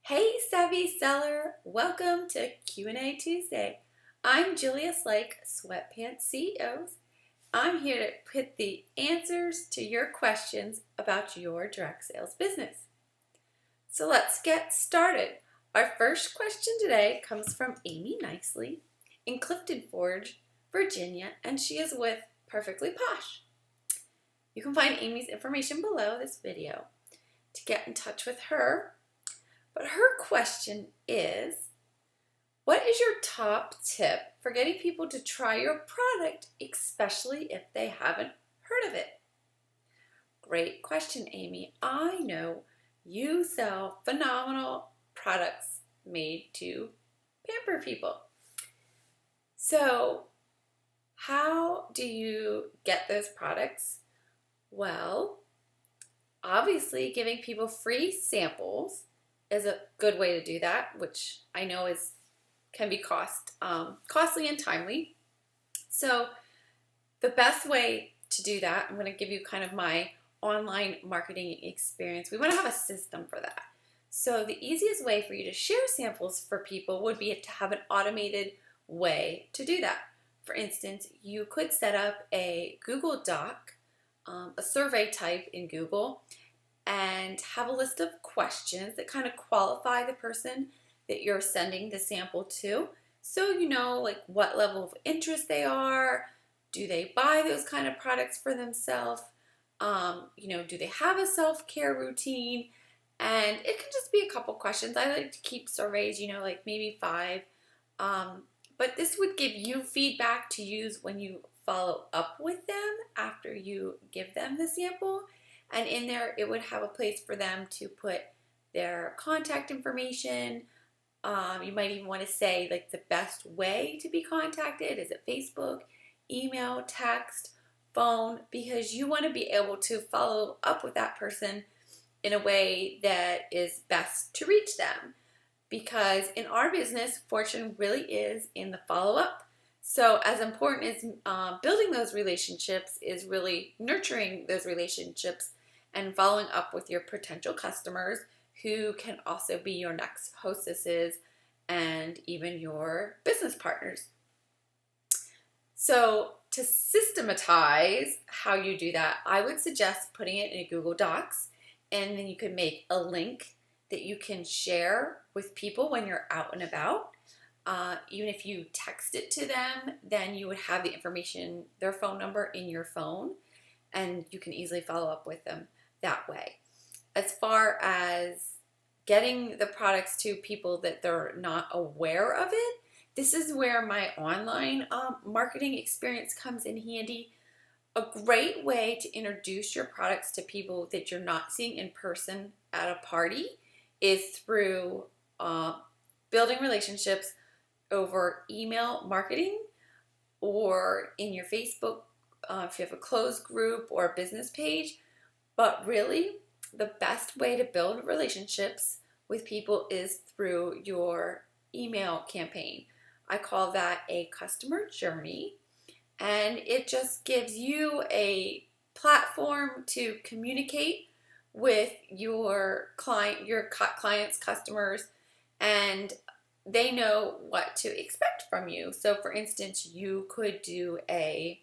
Hey Savvy Seller, welcome to Q&A Tuesday. I'm Julia Slake, Sweatpants CEOs. I'm here to put the answers to your questions about your direct sales business. So let's get started. Our first question today comes from Amy Nicely in Clifton Forge, Virginia, and she is with Perfectly Posh. You can find Amy's information below this video to get in touch with her. But her question is, what is your top tip for getting people to try your product, especially if they haven't heard of it? Great question, Amy. I know you sell phenomenal products made to pamper people. So how do you get those products? Well, obviously giving people free samples is a good way to do that, which I know can be costly and timely. So the best way to do that, I'm going to give you kind of my online marketing experience. We want to have a system for that. So the easiest way for you to share samples for people would be to have an automated way to do that. For instance, you could set up a Google Doc, a survey type in Google, and have a list of questions that kind of qualify the person that you're sending the sample to. So you know like what level of interest they are, do they buy those kind of products for themselves, do they have a self-care routine, and it can just be a couple questions. I like to keep surveys, like maybe 5, but this would give you feedback to use when you follow up with them after you give them the sample. And in there, it would have a place for them to put their contact information. You might even want to say like the best way to be contacted. Is it Facebook, email, text, phone? Because you want to be able to follow up with that person in a way that is best to reach them. Because in our business, fortune really is in the follow-up. So as important as building those relationships is really nurturing those relationships and following up with your potential customers who can also be your next hostesses and even your business partners. So to systematize how you do that, I would suggest putting it in a Google Docs, and then you can make a link that you can share with people when you're out and about. Even if you text it to them, then you would have the information, their phone number in your phone, and you can easily follow up with them that way. As far as getting the products to people that they're not aware of it, this is where my online marketing experience comes in handy. A great way to introduce your products to people that you're not seeing in person at a party is through building relationships over email marketing or in your Facebook if you have a closed group or a business page. But really, the best way to build relationships with people is through your email campaign. I call that a customer journey, and it just gives you a platform to communicate with your clients, customers, and they know what to expect from you. So for instance, you could do a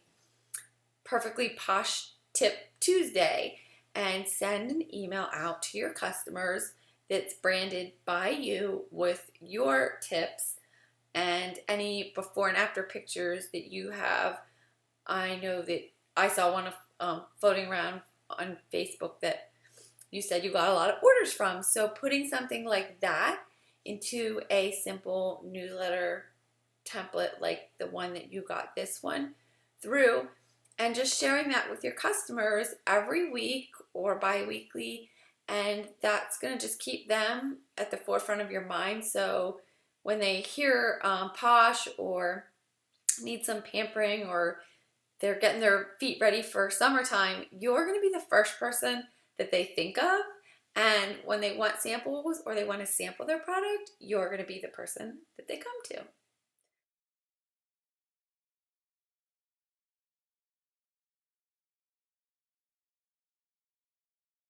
Perfectly Posh Tip Tuesday and send an email out to your customers that's branded by you with your tips and any before and after pictures that you have. I know that I saw one floating around on Facebook that you said you got a lot of orders from. So putting something like that into a simple newsletter template like the one that you got this one through, and just sharing that with your customers every week or bi-weekly, and that's going to just keep them at the forefront of your mind. So when they hear posh or need some pampering or they're getting their feet ready for summertime, you're going to be the first person that they think of. And when they want samples or they want to sample their product, you're going to be the person that they come to.